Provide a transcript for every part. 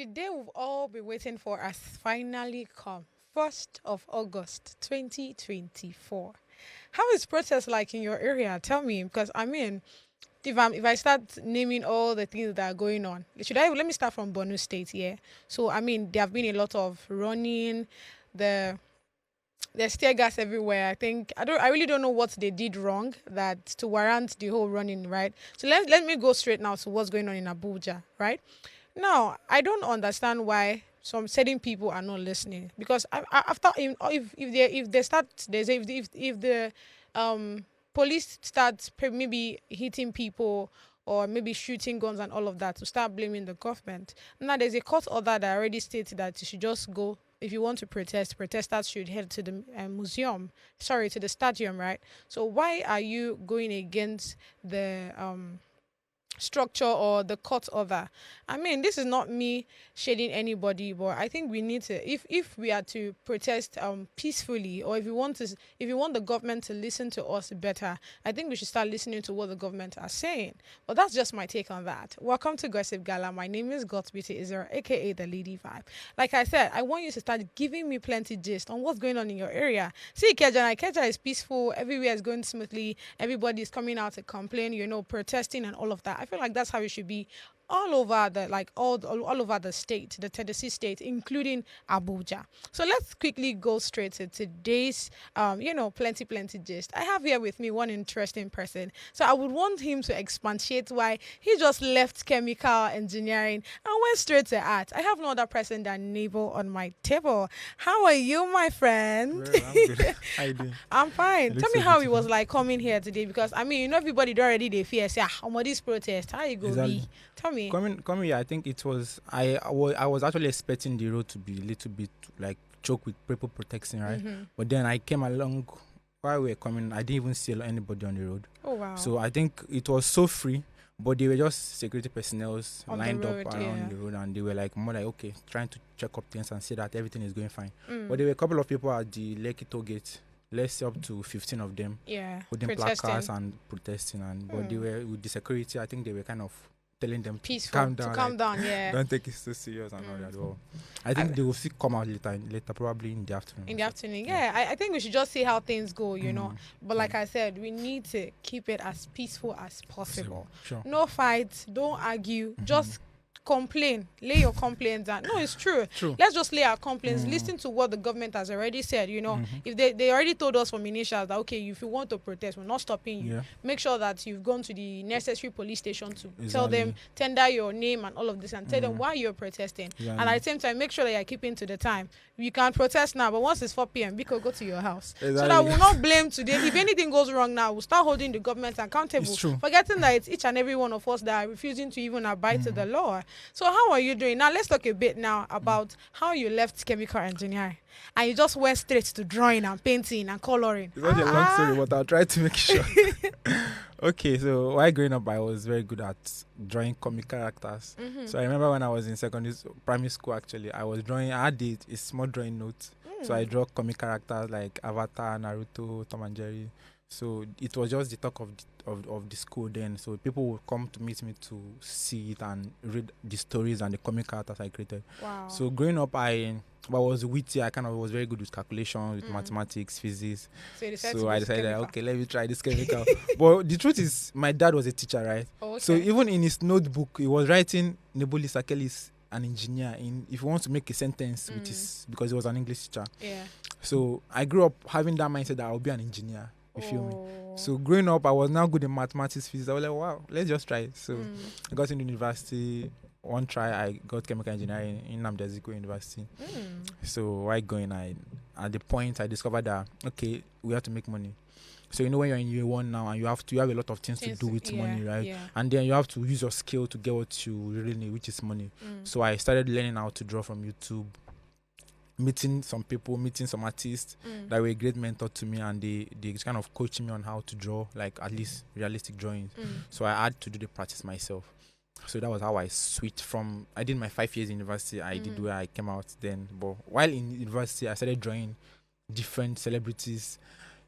The day we've all been waiting for has finally come. 1st of August 2024. How is protest like in your area? Tell me, because I mean, if I start naming all the things that are going on, let me start from Borno State here. So I mean, there have been a lot of running, the there's tear gas everywhere. I really don't know what they did wrong that to warrant the whole running, right? So let me go straight now to what's going on in Abuja, right? Now, I don't understand why some certain people are not listening because after if they start they say if the police start maybe hitting people or maybe shooting guns and all of that to start blaming the government. Now there's a court order that already states that you should just go. If you want to protest, protesters should head to the to the stadium, right? So why are you going against the structure or the court order? I mean, this is not me shading anybody, but I think we need to, if we are to protest peacefully, or if you want the government to listen to us better, I think we should start listening to what the government are saying. But that's just my take on that. Welcome to Gossip Gala. My name is God's Beauty Israel, aka the Lady Vibe. Like I said, I want you to start giving me plenty gist on what's going on in your area. See, Ikeja is peaceful, everywhere is going smoothly, everybody is coming out to complain, protesting and all of that. I feel like that's how it should be all over all over the state, the Tennessee state, including Abuja. So let's quickly go straight to today's plenty gist. I have here with me one interesting person. So I would want him to expatiate why he just left chemical engineering and went straight to art. I have no other person than Nebo on my table. How are you, my friend? Well, I'm good. How you doing? I'm fine. You Tell look me so how it beautiful. was like coming here today, because I mean, everybody already they fear say, this protest, how you go Exactly. be? Tell me. Coming here, I think it was I was actually expecting the road to be a little bit like choke with people protecting, right? But then I came along while we were coming. I didn't even see anybody on the road. Oh wow. So I think it was so free. But they were just security personnel On the lined road, up around yeah. the road, and they were like more like okay, trying to check up things and see that everything is going fine. Mm. But there were a couple of people at the Lekki toll gate. Let's say up to 15 of them Yeah. holding Protesting. placards and protesting, and but they were with the security. I think they were kind of telling them Peaceful. to calm down. Calm down, yeah. Don't take it so serious and all that. Well, I think they will still come out later, probably in the afternoon. In the afternoon. Yeah, I think we should just see how things go, Mm. But like I said, we need to keep it as peaceful as possible. Sure. No fights, don't argue, just complain. Lay your complaints down. No, it's true. True. Let's just lay our complaints. Listen to what the government has already said, If they already told us from initials that, okay, if you want to protest, we're not stopping you. Yeah. Make sure that you've gone to the necessary police station to tell Exactly. them, tender your name and all of this, and tell them why you're protesting. Yeah, And at the same time, make sure that you're keeping to the time. You can protest now, but once it's 4 p.m., Biko, go to your house. So that Exactly. we'll not blame today. If anything goes wrong now, we'll start holding the government accountable. It's true. Forgetting that it's each and every one of us that are refusing to even abide to the law. So how are you doing? Now, let's talk a bit now about how you left chemical engineering. And you just went straight to drawing and painting and coloring. It's not a long story, but I'll try to make sure. Okay, so while growing up, I was very good at drawing comic characters. So I remember when I was in primary school, actually, I had a small drawing note. So I draw comic characters like Avatar, Naruto, Tom and Jerry. So it was just the talk of the school then. So people would come to meet me to see it and read the stories and the comic characters I created. Wow. So growing up, I was witty. I kind of was very good with calculations, with mathematics, physics. So I decided, okay, let me try this chemical. But the truth is, my dad was a teacher, right? Oh, okay. So even in his notebook, he was writing Nebuli Sakeli is an engineer. If he wants to make a sentence, which is because he was an English teacher. Yeah. So I grew up having that mindset that I'll be an engineer. You feel me? So growing up, I was now good in mathematics, physics. I was like, wow, let's just try it. So I got into university. One try, I got chemical engineering in Nnamdi Azikiwe University. So while going, at the point I discovered that okay, we have to make money. So when you're in year one now and you have a lot of things to do with money, right? Yeah. And then you have to use your skill to get what you really need, which is money. So I started learning how to draw from YouTube, meeting some people, meeting some artists that were a great mentor to me, and they kind of coached me on how to draw, like at least realistic drawings. So I had to do the practice myself. So that was how I switched from, I did my 5 years in university, I did where I came out then. But while in university, I started drawing different celebrities,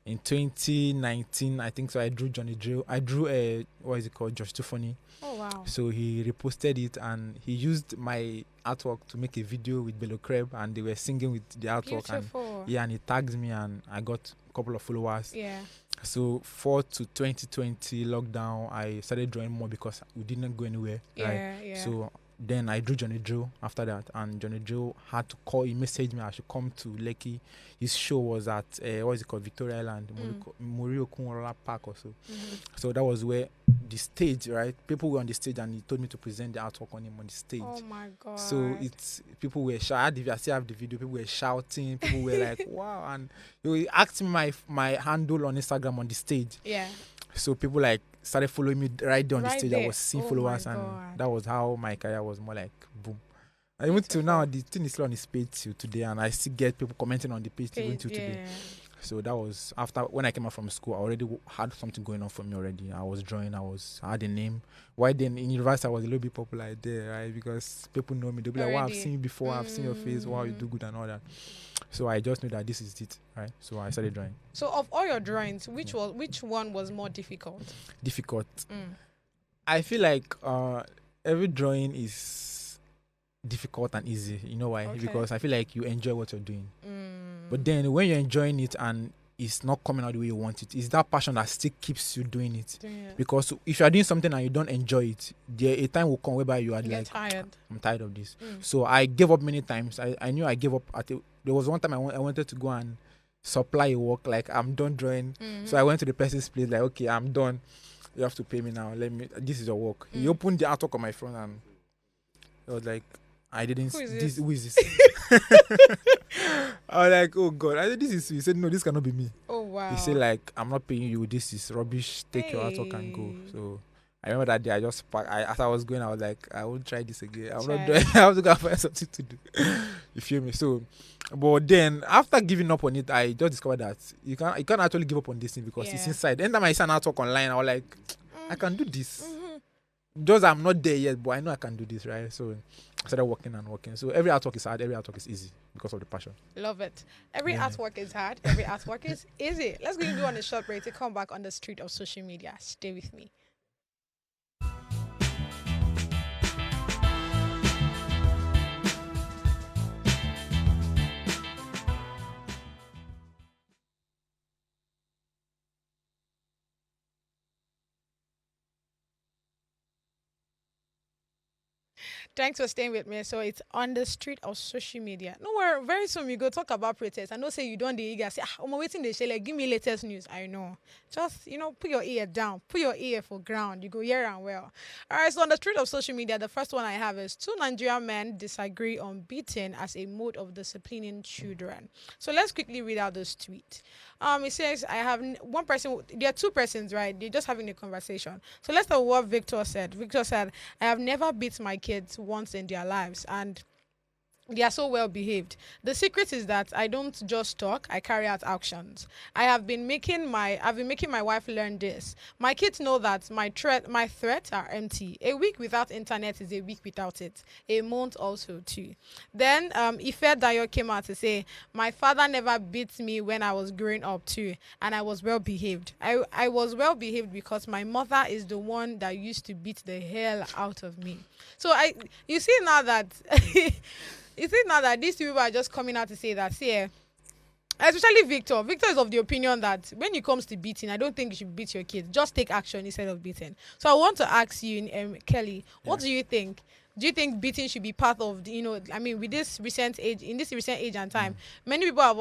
In 2019, I think so, I drew Johnny Drill. I drew a, what is it called, Josh Tiffany. Oh wow. So he reposted it and he used my artwork to make a video with Bello Creb, and they were singing with the artwork. Beautiful. And yeah, and he tagged me and I got a couple of followers. Yeah. So 4 to 2020 lockdown, I started drawing more because we didn't go anywhere. Yeah, right? yeah. So then I drew Johnny Joe after that, and Johnny Joe had to call. He messaged me I should come to Lekki. His show was at what is it called, Victoria Island, Murio Kunwara Park or so. So that was where the stage, right? People were on the stage, and he told me to present the artwork on him on the stage. Oh my god! So it's people were shouting. I still have the video. People were shouting. People were like, "Wow!" And he asked me my handle on Instagram on the stage. Yeah. So people like started following me right there on the Right stage. there. I was seeing Oh followers, my and God. that was how my career was more like boom. And even till now, the thing is still on his page till today, and I still get people commenting on the page even till today. So that was after when I came out from school. I already had something going on for me already. I was drawing. I had a name. Why then in university I was a little bit popular there, right? Because people know me. They'll be like, "Wow, I've seen you before. I've seen your face. Wow, you do good and all that." So I just knew that this is it, right? So I started drawing. So of all your drawings, which one was more difficult? Difficult. I feel like every drawing is difficult and easy. You know why? Okay. Because I feel like you enjoy what you're doing. But then when you're enjoying it and it's not coming out the way you want it, it's that passion that still keeps you doing it. Because if you are doing something and you don't enjoy it, a time will come whereby you are like, tired. I'm tired of this. So I gave up many times. I knew I gave up. There was one time I wanted to go and supply a work, like I'm done drawing. So I went to the person's place, like, okay, I'm done. You have to pay me now. This is your work. He opened the artwork on my phone and I was like, I didn't. Who is this? I was like, oh God. I said, this is. He said, no, this cannot be me. Oh wow. He said, like, I'm not paying you. This is rubbish. Take your artwork and go. So I remember that day. I just as I was going, I was like, I won't try this again. I'm not doing. I have to go find something to do. You feel me? So, but then after giving up on it, I just discovered that you can't actually give up on this thing because it's inside. Anytime I see an artwork online, I was like, I can do this. Just I'm not there yet, but I know I can do this, right? So I started working. So every artwork is hard, every artwork is easy because of the passion. Love it. Every artwork is hard, every artwork is easy. Let's go on a short break to come back on the street of social media. Stay with me. Thanks for staying with me. So it's on the street of social media. No worry, very soon we go talk about protests. I know say you don't the eager say, I'm waiting they say like give me latest news. I know. Just put your ear down, put your ear for ground. You go here and well. All right, so on the street of social media, the first one I have is 2 Nigerian men disagree on beating as a mode of disciplining children. So let's quickly read out this tweet. It says I have one person. There are 2 persons, right? They're just having a conversation. So let's know what Victor said. Victor said, I have never beat my kids once in their lives, and they are so well behaved. The secret is that I don't just talk, I carry out actions. I've been making my wife learn this. My kids know that my threats are empty. A week without internet is a week without it. A month also too. Then Ife Dayo came out to say, my father never beat me when I was growing up too, and I was well behaved. I was well behaved because my mother is the one that used to beat the hell out of me. So you see now that you see now that these people are just coming out to say that, especially Victor. Victor is of the opinion that when it comes to beating, I don't think you should beat your kids. Just take action instead of beating. So I want to ask you, Kelly, what do you think? Do you think beating should be part of, with this recent age, in this recent age and time, many people have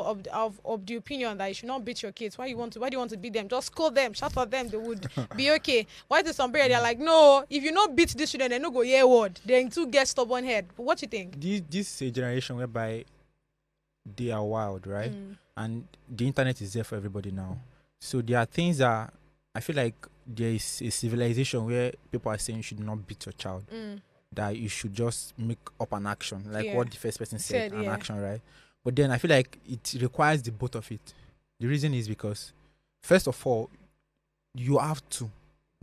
of the opinion that you should not beat your kids. Why do you want to beat them? Just scold them, shout at them, they would be okay. Why do some parents, they're like, no, if you not beat these children, they no go hear word. They too get stubborn head. But what you think? This is a generation whereby they are wild, right? And the internet is there for everybody now. So there are things that I feel like there is a civilization where people are saying you should not beat your child. That you should just make up an action, like what the first person said, an action, right? But then I feel like it requires the both of it. The reason is because, first of all, you have to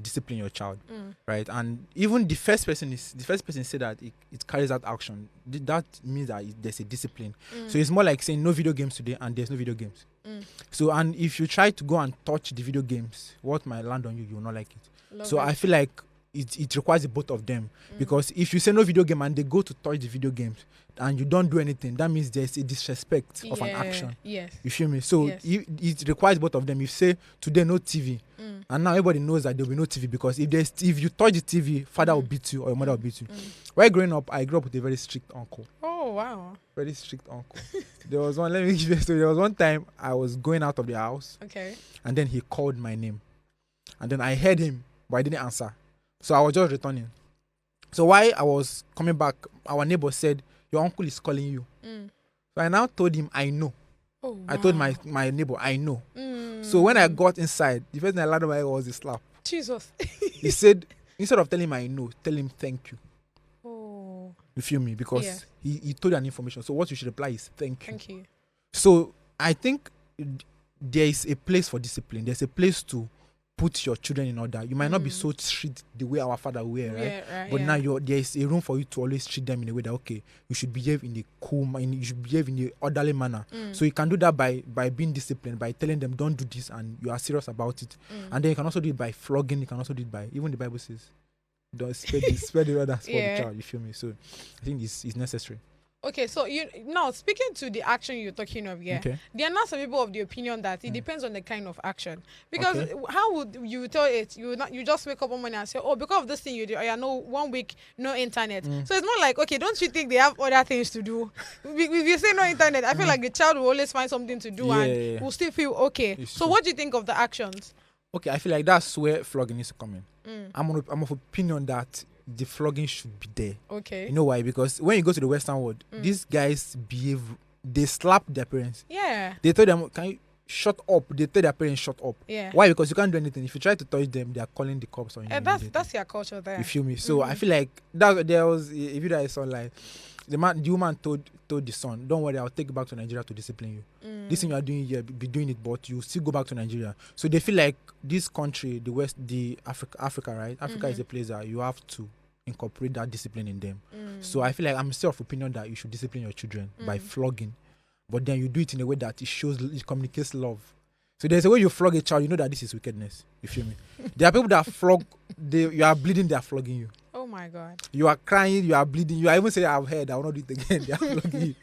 discipline your child, right? And even the first person said that it carries out action. That means that there's a discipline. So it's more like saying no video games today, and there's no video games. So, and if you try to go and touch the video games, what might land on you, you will not like it. So I feel like it requires both of them, because if you say no video game and they go to touch the video games and you don't do anything, that means there's a disrespect of an action. Yes. You feel me? So it requires both of them. If you say today no TV, and now everybody knows that there will be no TV, because if you touch the TV, father will beat you or your mother will beat you. While growing up, I grew up with a very strict uncle. Oh wow. Very strict uncle. Let me give you a story. There was one time I was going out of the house. Okay. And then he called my name. And then I heard him, but I didn't answer. So I was just returning. So while I was coming back, our neighbor said, your uncle is calling you. So I now told him, I know. Oh, wow. I told my neighbor, I know. So when I got inside, the first thing I landed on my head was a slap. Jesus. He said, instead of telling him I know, tell him thank you. Oh. You feel me? Because he told you an information. So what you should reply is thank you. Thank you. So I think there is a place for discipline. There's a place to put your children in order. You might not be so strict the way our father were, right? Yeah, right, but now there is a room for you to always treat them in a way that, okay, you should behave in a cool manner, you should behave in an orderly manner. So you can do that by being disciplined, by telling them don't do this and you are serious about it. And then you can also do it by flogging. You can also do it by, even the Bible says, don't spare the rod and spoil the child. You feel me? So I think it's necessary. Okay, so now speaking to the action you're talking of, there are now some people of the opinion that it depends on the kind of action. Because how would you tell it? You just wake up one morning and say, oh, because of this thing you do, I know 1 week no internet. So it's more like, okay, don't you think they have other things to do? If you say no internet, I feel like the child will always find something to do and will still feel okay. It's so true. What do you think of the actions? Okay, I feel like that's where flogging needs to come in. I'm of opinion that the flogging should be there. Okay. You know why? Because when you go to the Western world, these guys they slap their parents. Yeah. They tell them, can you shut up? They tell their parents, shut up. Yeah. Why? Because you can't do anything. If you try to touch them, they are calling the cops on you. That's your culture there. You feel me? So I feel like there was a video I saw, like the woman told the son, don't worry, I'll take you back to Nigeria to discipline you. This thing you are doing here, be doing it, but you still go back to Nigeria. So they feel like this country, Africa, right? Africa is a place that you have to incorporate that discipline in them. So I feel like I'm still of opinion that you should discipline your children by flogging, but then you do it in a way that it communicates love. So there's a way you flog a child, you know that this is wickedness. You feel me? There are people that flog, you are bleeding, they are flogging you. Oh my God. You are crying, you are bleeding, you are even saying, I've heard, I will not do it again. They are flogging you.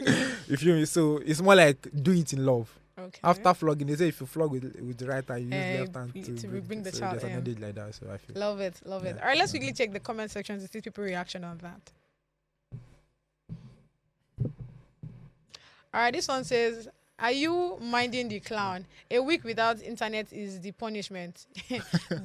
You feel me? So it's more like do it in love. Okay. After flogging, they say if you flog with the right hand, you use left hand to bring the child in. There's like that, so I feel. Love it. All right, let's quickly check the comment section to see people's reaction on that. All right, this one says, are you minding the clown? A week without internet is the punishment.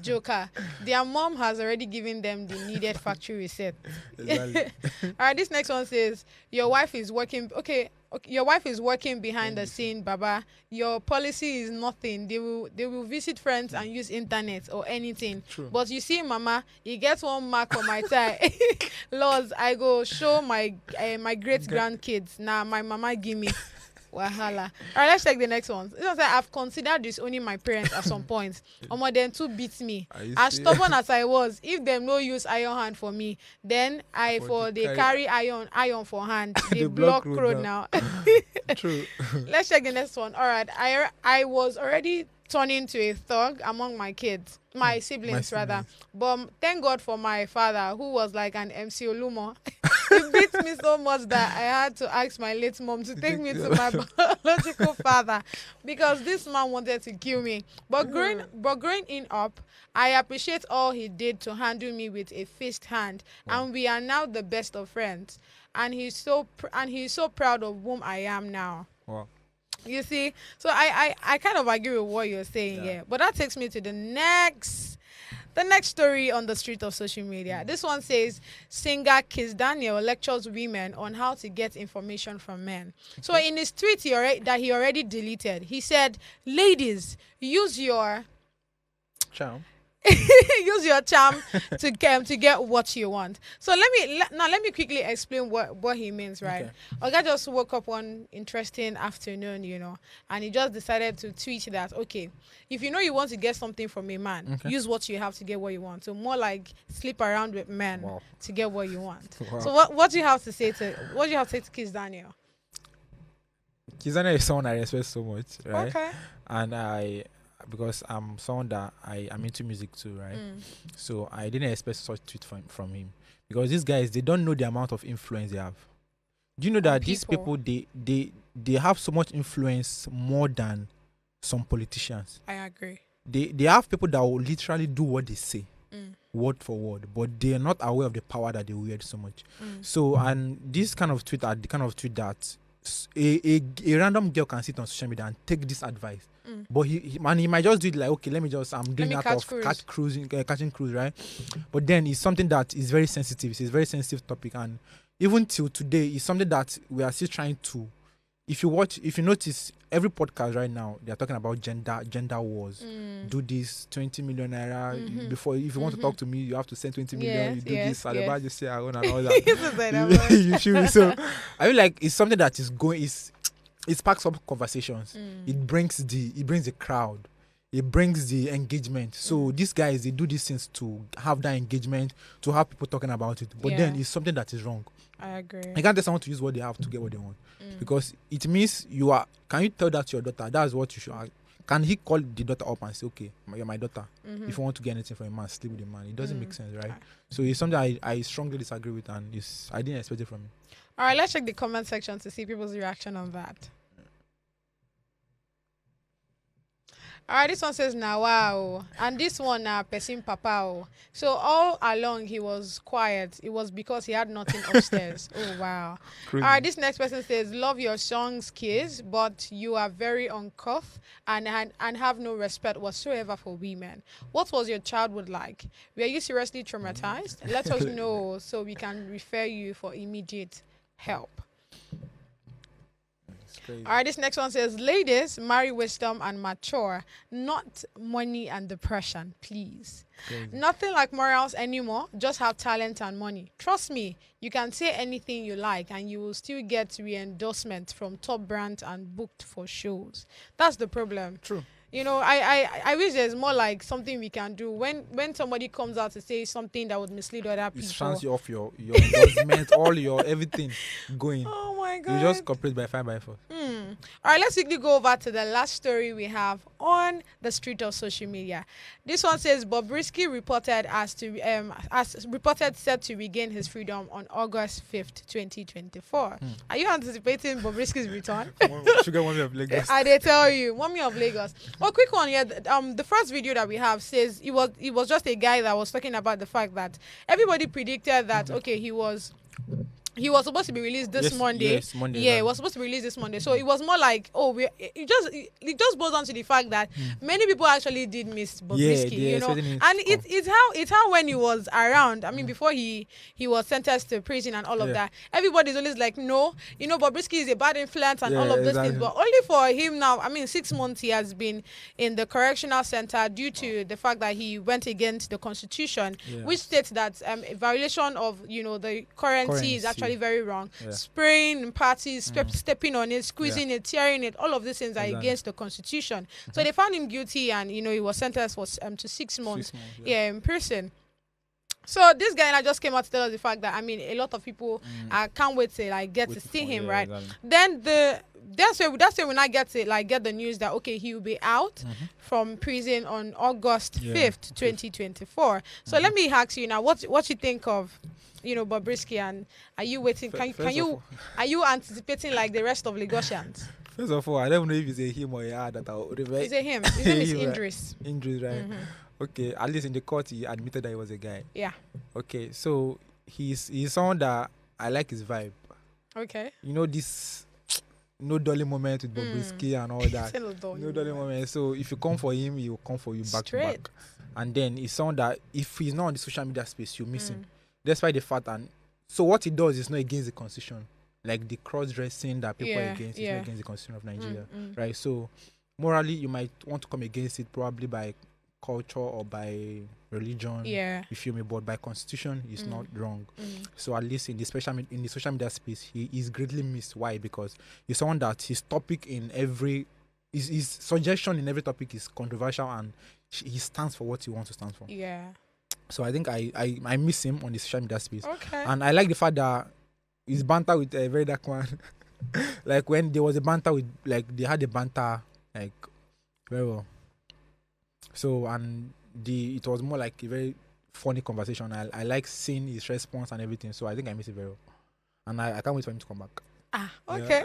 Joker. Their mom has already given them the needed factory reset. Exactly. All right, this next one says, your wife is working. Okay, your wife is working behind the scene, Baba. Your policy is nothing. They will visit friends and use internet or anything. True. But you see, Mama, you get 1 mark on my tie. Laws, I go show my great grandkids. Nah, my mama give me. Wahala. All right, let's check the next one. This one says, I've considered disowning my parents at some point. Them too beats me. As stubborn as I was, if them no use iron hand for me, then they carry iron for hand. They block road now. True. Let's check the next one. All right, I was already turning to a thug among my kids, my siblings rather. But thank God for my father, who was like an MC Olumo. He beat me so much that I had to ask my late mom to take me to my biological father because this man wanted to kill me. But growing up, I appreciate all he did to handle me with a fist hand, and we are now the best of friends. And he's so proud of whom I am now. Wow. You see, so I kind of agree with what you're saying here, but that takes me to the next story on the street of social media. This one says, singer Kizz Daniel lectures women on how to get information from men. So in his tweet that he already deleted, he said, ladies, use your charm. use your charm to get what you want. So let me quickly explain what he means, right? Okay. Oga just woke up one interesting afternoon, and he just decided to tweet that, okay, if you know you want to get something from a man, use what you have to get what you want. So more like sleep around with men to get what you want. Wow. So what do you have to say to Kizz Daniel? Kizz Daniel is someone I respect so much, right? Okay. And because I'm someone that I'm into music too, right? So I didn't expect such tweet from him, because these guys, they don't know the amount of influence they have. Do you know that these people, they have so much influence, more than some politicians? I agree. They have people that will literally do what they say, word for word, but they are not aware of the power that they wield so much. So, and this kind of tweet are the kind of tweet that a random girl can sit on social media and take this advice. But he might just do it like, okay, I'm doing that of catching cruise, right? But then it's something that is very sensitive. It's a very sensitive topic, and even till today, it's something that we are still trying to. If you notice, every podcast right now, they are talking about gender wars. Do this 20 million naira before. If you want to talk to me, you have to send 20 million. You do this, Allahbura just say I own and all that. You should. So I feel like it's something that is going. It sparks up conversations. It brings the crowd. It brings the engagement. So these guys, they do these things to have that engagement, to have people talking about it. But then it's something that is wrong. I agree. You can't tell someone to use what they have to get what they want, because it means you are. Can you tell that to your daughter? That's what you should. Can he call the daughter up and say, okay, you're my daughter. If you want to get anything from a man, sleep with a man. It doesn't make sense, right? So it's something I strongly disagree with, and I didn't expect it from him. All right, let's check the comment section to see people's reaction on that. All right, this one says wow, and this one Pesim Papa. So all along he was quiet. It was because he had nothing upstairs. Oh wow. Crazy. All right, this next person says, love your songs, Kizz, but you are very uncouth and have no respect whatsoever for women. What was your childhood like? Were you seriously traumatized? Let us know so we can refer you for immediate help. All right, this next one says, ladies, marry wisdom and mature, not money and depression, please. Crazy. Nothing like morals anymore, just have talent and money. Trust me, you can say anything you like and you will still get re-endorsement from top brands and booked for shows. That's the problem. True. I wish there's more like something we can do when somebody comes out to say something that would mislead other people. It transfers you off your endorsement, all your everything going. Oh my God. You just cooperate by 5 by 4. All right, let's quickly go over to the last story we have on the street of social media. This one says Bobrisky reported set to regain his freedom on August 5th, 2024. Are you anticipating Bobrisky's return? Sugar Mommy of Lagos. I tell you, Mommy of Lagos. Oh, quick one here. The first video that we have says it was just a guy that was talking about the fact that everybody predicted that okay, he was supposed to be released this Monday. Yes, Monday. Yeah, it was supposed to be released this Monday. So it was more like, it just boils down to the fact that many people actually did miss Bobrisky, And it's how when he was around, I mean, before he was sentenced to prison and all of that, everybody's always like, no, Bobrisky is a bad influence and all of those things. But only for him now, I mean, 6 months he has been in the correctional center due to the fact that he went against the constitution, which states that a violation of, the currency is actually very wrong. Spraying in parties, stepping on it, squeezing it, tearing it, all of these things are against the constitution. So they found him guilty, and he was sentenced to 6 months, in prison. So this guy just came out to tell us the fact that, I mean, a lot of people can't wait to get to see him, right? Exactly. Then that's where we now get the news that okay, he will be out from prison on August 5th, 2024. So let me ask you now, what you think of Bobrisky, and are you waiting? Are you anticipating like the rest of Lagosians? First of all, I don't know if it's a him or a her that I'll revert. It's a him. His name is Idris. Idris, right? Okay, at least in the court he admitted that he was a guy. Yeah. Okay, so he's someone that I like his vibe. Okay. This no dolly moment with Bobrisky and all that. No dolly moment. So if you come for him, he will come for you back to back. And then he's someone that if he's not on the social media space, you miss him. Despite the fact, and so what he does is not against the constitution, like the cross-dressing that people are against is not against the constitution of Nigeria, right? So morally, you might want to come against it probably by culture or by religion. Yeah. You feel me? But by constitution, it's not wrong. Mm. So at least in the in the social media space, he is greatly missed. Why? Because he's someone that his topic in every his suggestion in every topic is controversial, and he stands for what he wants to stand for. Yeah. So I think I miss him on the social media space. Okay. And I like the fact that his banter with a very dark man. Like when there was a banter with, like they had a banter like very well. So and it was more like a very funny conversation. I like seeing his response and everything. So I think I miss it very well. And I can't wait for him to come back. Okay.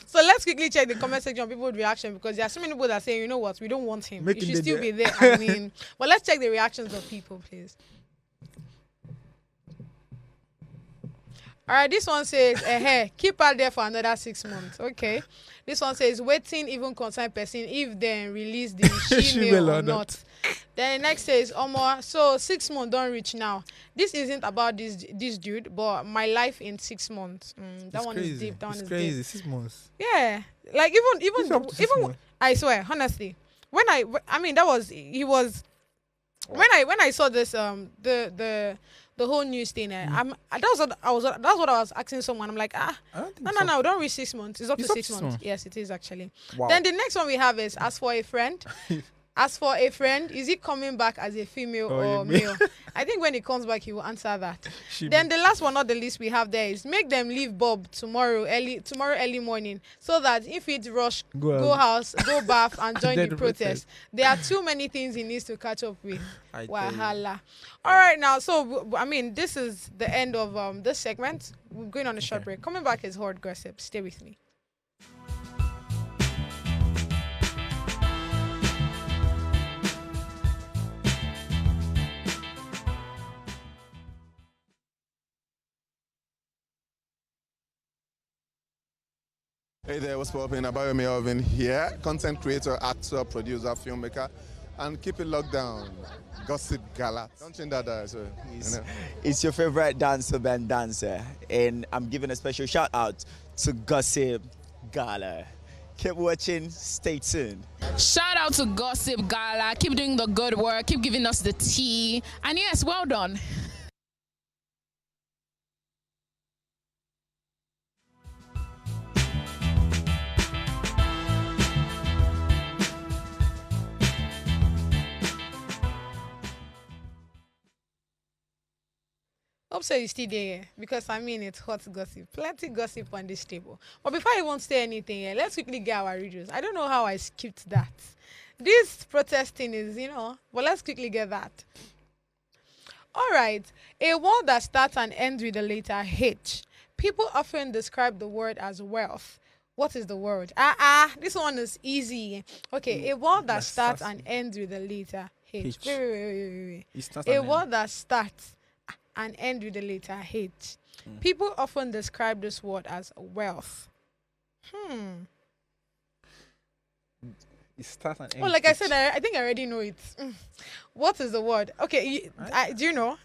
So let's quickly check the comment section, people's reaction, because there are so many people that are saying, you know what, we don't want him. He should still be there. I mean, but let's check the reactions of people, please. All right, this one says, keep her there for another 6 months. Okay. This one says, waiting even concern person if they release the she-mail or not. Then the next says, so 6 months don't reach now. This isn't about this dude, but my life in 6 months. That one crazy. is deep. That one is crazy. deep. 6 months. Yeah, like even I swear, honestly, when I mean that was he was when I saw this the whole news thing. That's what I was asking someone. I'm like, no, don't reach 6 months. It's up to 6 months. Yes, it is actually. Wow. Then the next one we have is as for a friend. As for a friend, is he coming back as a female or male? I think when he comes back, he will answer that. Then the last one, not the least, we have there is make them leave Bob tomorrow early morning, so that if it rush, go house, go bath, and join the protest. There are too many things he needs to catch up with. Wahala. All right, now, so I mean, this is the end of this segment. We're going on a short break. Coming back is hard gossip. Stay with me. Hey there, what's poppin'? Akpabio Melvin here, content creator, actor, producer, filmmaker, and keep it locked down. Gossip Gala. Don't change that, so, It's your favorite dancer, band dancer, and I'm giving a special shout out to Gossip Gala. Keep watching, stay tuned. Shout out to Gossip Gala. Keep doing the good work, keep giving us the tea, and yes, well done. Hope so you still there, because I mean it's hot gossip, plenty gossip on this table. But before I won't say anything, let's quickly get our reviews. I don't know how I skipped that. This protesting is, but let's quickly get that. All right, a word that starts and ends with the letter H. People often describe the word as wealth. What is the word? This one is easy. Okay, a word that starts and ends with the letter H. Wait. A word that starts and end with the letter H. People often describe this word as wealth. It starts and ends. Oh, like I said, I think I already know it. What is the word? Okay, do you know?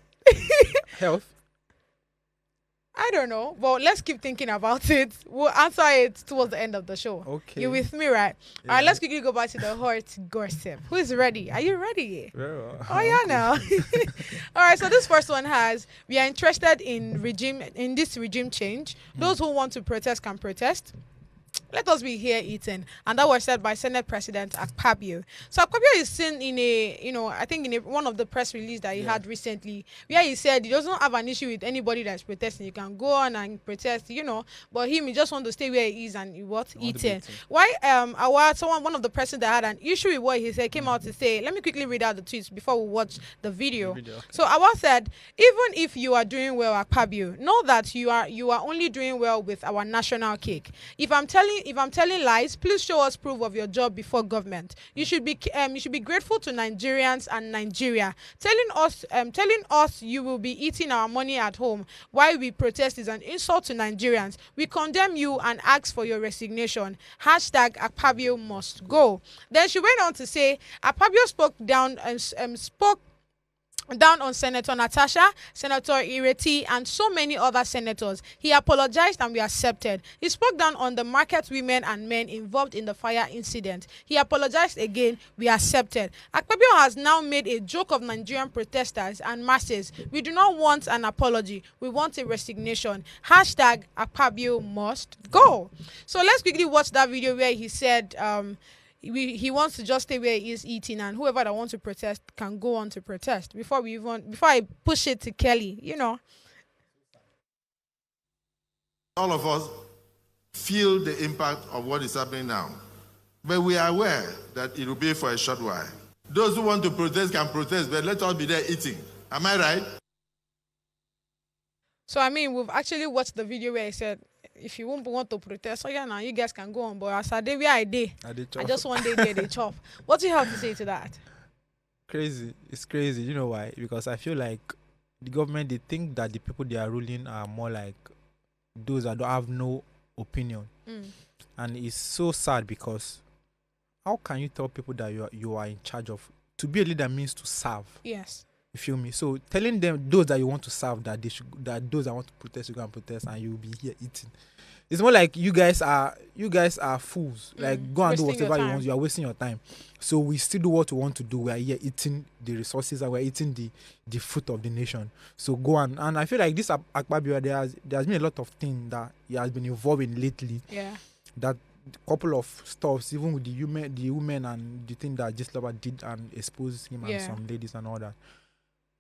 Health. I don't know, but let's keep thinking about it. We'll answer it towards the end of the show. Okay. You with me, right? Yeah. All right, let's quickly go back to the hot gossip. Who is ready? Are you ready? Very well. Oh, yeah, now. All right, so this first one has, we are interested in this regime change. Those who want to protest can protest. Let us be here eating. And that was said by Senate President Akpabio. So Akpabio is seen in I think in one of the press release that he had recently, where he said he doesn't have an issue with anybody that's protesting. You can go on and protest, but he just want to stay where he is and eating. Why one of the presidents that had an issue with what he said came out to say, let me quickly read out the tweets before we watch the video. Okay. So Hauwa said, even if you are doing well, Akpabio, know that you are only doing well with our national cake. If I'm telling lies, please show us proof of your job before government. You should be grateful to Nigerians and Nigeria. Telling us you will be eating our money at home while we protest is an insult to Nigerians. We condemn you and ask for your resignation. Hashtag Akpabio must go. Then she went on to say, Akpabio spoke down on Senator Natasha, Senator Ireti, and so many other senators. He apologized and we accepted. He spoke down on the market women and men involved in the fire incident. He apologized again. We accepted. Akpabio has now made a joke of Nigerian protesters and masses. We do not want an apology. We want a resignation. Hashtag Akpabio must go. So let's quickly watch that video where he said he wants to just stay where he is eating, and whoever that wants to protest can go on to protest. Before I push it to Kelly, All of us feel the impact of what is happening now, but we are aware that it will be for a short while. Those who want to protest can protest, but let us be there eating. Am I right? So we've actually watched the video where he said, if you won't want to protest, so now you guys can go on. But as I did where I did, I just one day there they chop. What do you have to say to that? Crazy. It's crazy. You know why? Because I feel like the government, they think that the people they are ruling are more like those that don't have no opinion. And it's so sad because how can you tell people that you are in charge of? To be a leader means to serve. Yes. You feel me? So telling them, those that you want to serve, that those that want to protest, you go and protest, and you will be here eating. It's more like you guys are fools. Like, go and do whatever you want. You are wasting your time. So we still do what we want to do. We are here eating the resources, and we're eating the fruit of the nation. So go on. And I feel like this Akpabio, there has been a lot of things that he has been involved in lately. Yeah. That couple of stuffs, even with the women and the thing that Gislova did and exposed him and some ladies and all that.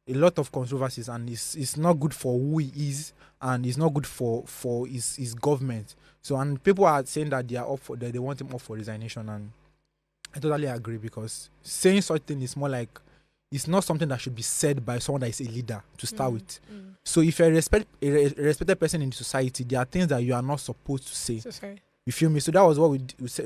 A lot of controversies, and it's not good for who he is, and it's not good for his government. So, and people are saying that they want him up for resignation, and I totally agree, because saying such thing is more like, it's not something that should be said by someone that is a leader to start with. So if you're a respected person in society, there are things that you are not supposed to say. You feel me? So that was what we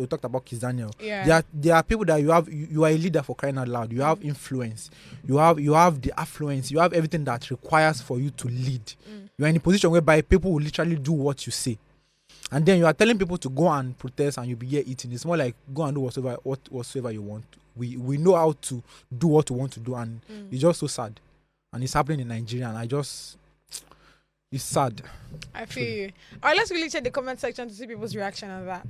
talked about Kizz Daniel. Yeah. There are people that you are a leader, for crying out loud. You have influence. You have the affluence. You have everything that requires for you to lead. You are in a position whereby people will literally do what you say. And then you are telling people to go and protest, and you'll be here eating. It's more like, go and do whatsoever you want. We know how to do what we want to do, and it's just so sad. And it's happening in Nigeria, and it's sad. I feel you. All right, let's really check the comment section to see people's reaction on that.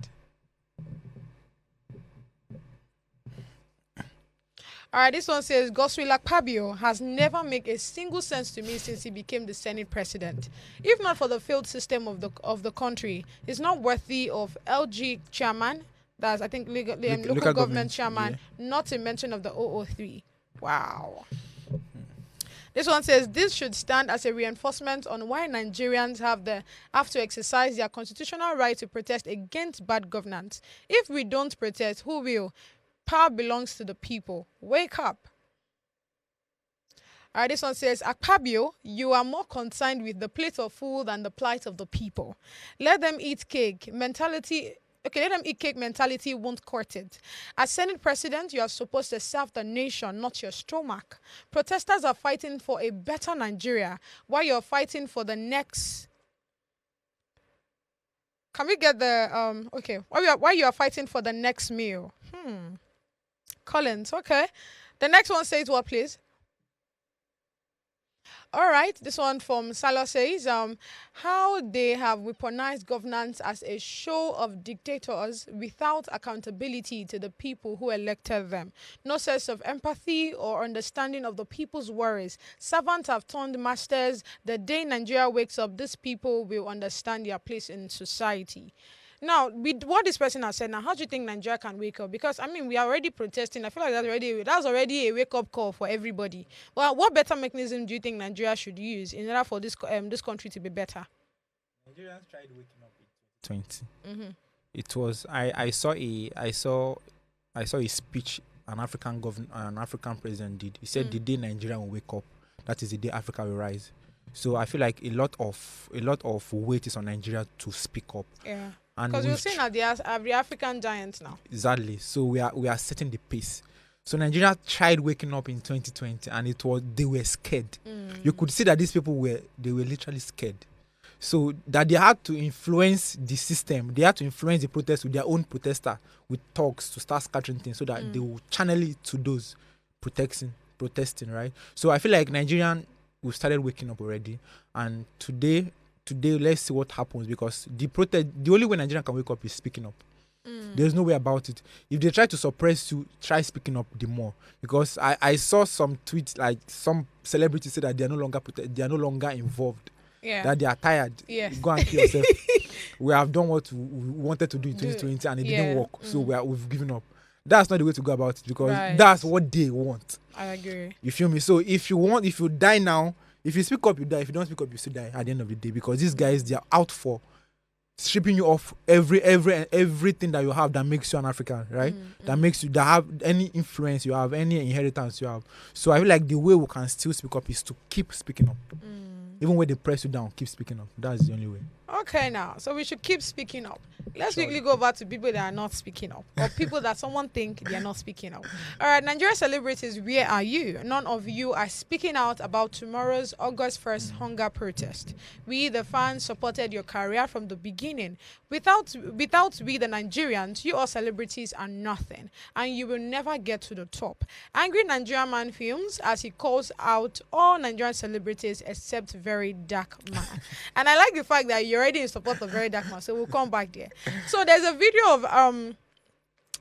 All right, this one says, Godswill Akpabio has never made a single sense to me since he became the Senate president. If not for the failed system of the country, he's not worthy of LG chairman, that's I think local government chairman, not to mention of the 003. Wow. This one says, this should stand as a reinforcement on why Nigerians have to exercise their constitutional right to protest against bad governance. If we don't protest, who will? Power belongs to the people. Wake up. All right, this one says, Akpabio, you are more concerned with the plate of food than the plight of the people. Let them eat cake. Let them eat cake mentality won't court it. As Senate President, you are supposed to serve the nation, not your stomach. Protesters are fighting for a better Nigeria, while you're fighting for the next... Can we get the... While you are fighting for the next meal. Collins, okay. The next one says what, please? All right, this one from Salah says, how they have weaponized governance as a show of dictators without accountability to the people who elected them. No sense of empathy or understanding of the people's worries. Servants have turned masters. The day Nigeria wakes up, these people will understand their place in society. Now, with what this person has said, now, how do you think Nigeria can wake up? Because, we are already protesting. I feel like that's already a wake-up call for everybody. Well, what better mechanism do you think Nigeria should use in order for this country to be better? Nigerians tried waking up in 2020. It was I saw a speech an African president did. He said the day Nigeria will wake up, that is the day Africa will rise. So I feel like a lot of weight is on Nigeria to speak up. Yeah. Because we're seeing that they are the African giants now. Exactly. So we are setting the pace. So Nigeria tried waking up in 2020, and they were scared. You could see that these people were literally scared. So that they had to influence the system. They had to influence the protest with their own protester, with talks to start scattering things, so that they will channel it to those protesting protesting, right? So I feel like Nigerian, we started waking up already, and today, let's see what happens, because the only way Nigerian can wake up is speaking up. There's no way about it. If they try to suppress you, try speaking up the more. Because I saw some tweets, like some celebrities say that they are no longer involved. Yeah. That they are tired. Yes. Go and kill yourself. We have done what we wanted to do in 2020 and it didn't work. So we've given up. That's not the way to go about it, because that's what they want. I agree. You feel me? So if you die now, if you speak up, you die. If you don't speak up, you still die at the end of the day, because these guys, they are out for stripping you off everything that you have that makes you an African, right? That makes you, that have any influence you have, any inheritance you have. So I feel like the way we can still speak up is to keep speaking up. Even when they press you down, keep speaking up. That's the only way. Okay, now, so we should keep speaking up. Let's quickly go back to people that are not speaking up, or people that someone think they are not speaking up. All right, Nigeria celebrities, where are you? None of you are speaking out about tomorrow's August 1st hunger protest. We, the fans, supported your career from the beginning. Without we, the Nigerians, you all celebrities are nothing, and you will never get to the top. Angry Nigerian Man Films, as he calls out all Nigerian celebrities except Very Dark Man. And I like the fact that you're already in support of Very Dark Man, so we'll come back there. So there's a video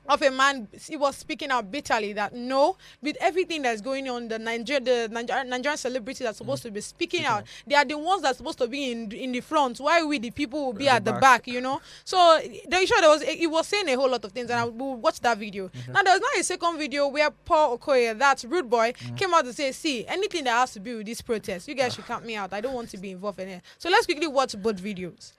of a man. He was speaking out bitterly that no, with everything that's going on, the Nigerian celebrities are supposed to be speaking out. They are the ones that are supposed to be in the front, while we, the people, will be at the back, you know. So he was saying a whole lot of things, and I will watch that video. Now there's not a second video where Paul Okoye, that's Rude Boy, came out to say, see, anything that has to do with this protest, you guys should count me out. I don't want to be involved in it. So let's quickly watch both videos.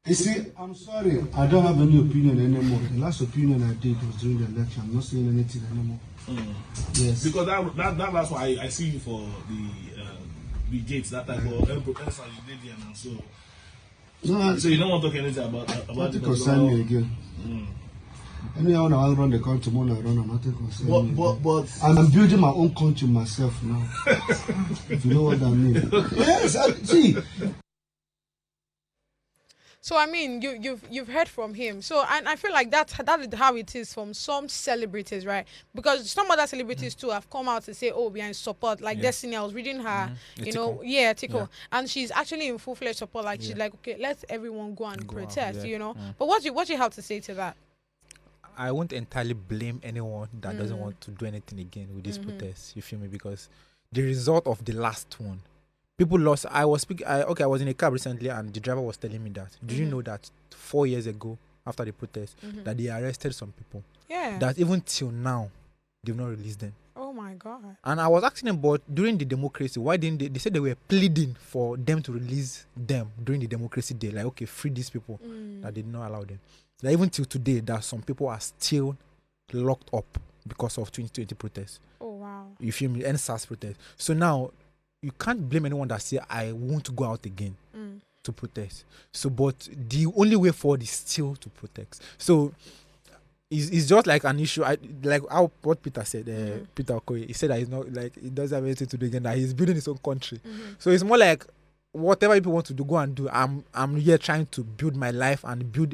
You see, I'm sorry, I don't have any opinion anymore. The last opinion I did was during the election. I'm not saying anything anymore. Yes. Because that's why I see you for the gates, that type of protest you did here now. So, so you don't want to talk anything about it concern me again. Anyhow, now I'll run the country, tomorrow I run, nothing concern me. But I'm building my own country myself now. If you know what I mean. Yes, see. So I mean, you've heard from him. So and I feel like that is how it is from some celebrities, right? Because some other celebrities too have come out to say, "Oh, we are in support." Like Destiny, I was reading her, Tico. And she's actually in full-fledged support. Like she's like, "Okay, let everyone go and protest," you know. But what you have to say to that? I won't entirely blame anyone that doesn't want to do anything again with this protest. You feel me? Because the result of the last one. People lost. I was in a cab recently, and the driver was telling me that. Did you know that 4 years ago, after the protest, that they arrested some people? Yeah. That even till now, they've not released them. Oh my God. And I was asking them, but during the democracy, why didn't they said they were pleading for them to release them during the democracy day. Like, okay, free these people. That they did not allow them. That even till today, that some people are still locked up because of 2020 protests. Oh wow. You feel me? NSAS protest. So now, you can't blame anyone that say I won't go out again to protest. So, but the only way forward is still to protest. So, it's just like an issue. Like what Peter said. Peter Okoye, he said that he's not like he doesn't have anything to do again. That he's building his own country. So it's more like whatever people want to do, go and do. I'm here trying to build my life and build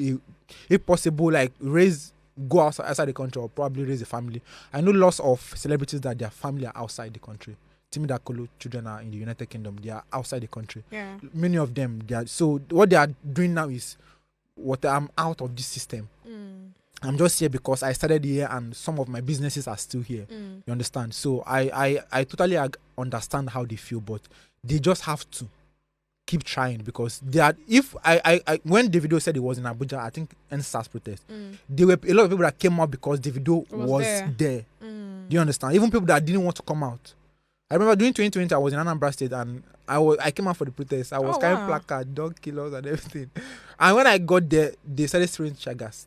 if possible, like go outside the country or probably raise a family. I know lots of celebrities that their family are outside the country. Timmy Dakolo children are in the United Kingdom. They are outside the country. Yeah. Many of them, so what they are doing now is, I'm out of this system. I'm just here because I started here and some of my businesses are still here. You understand? So I totally understand how they feel, but they just have to keep trying, because they are. If when Davido said he was in Abuja, I think NSAS protest, there were a lot of people that came out because Davido was there. Do you understand? Even people that didn't want to come out. I remember during 2020, I was in Anambra State and I came out for the protest. I was carrying placard, dog killers and everything. And when I got there, they started spraying tear gas.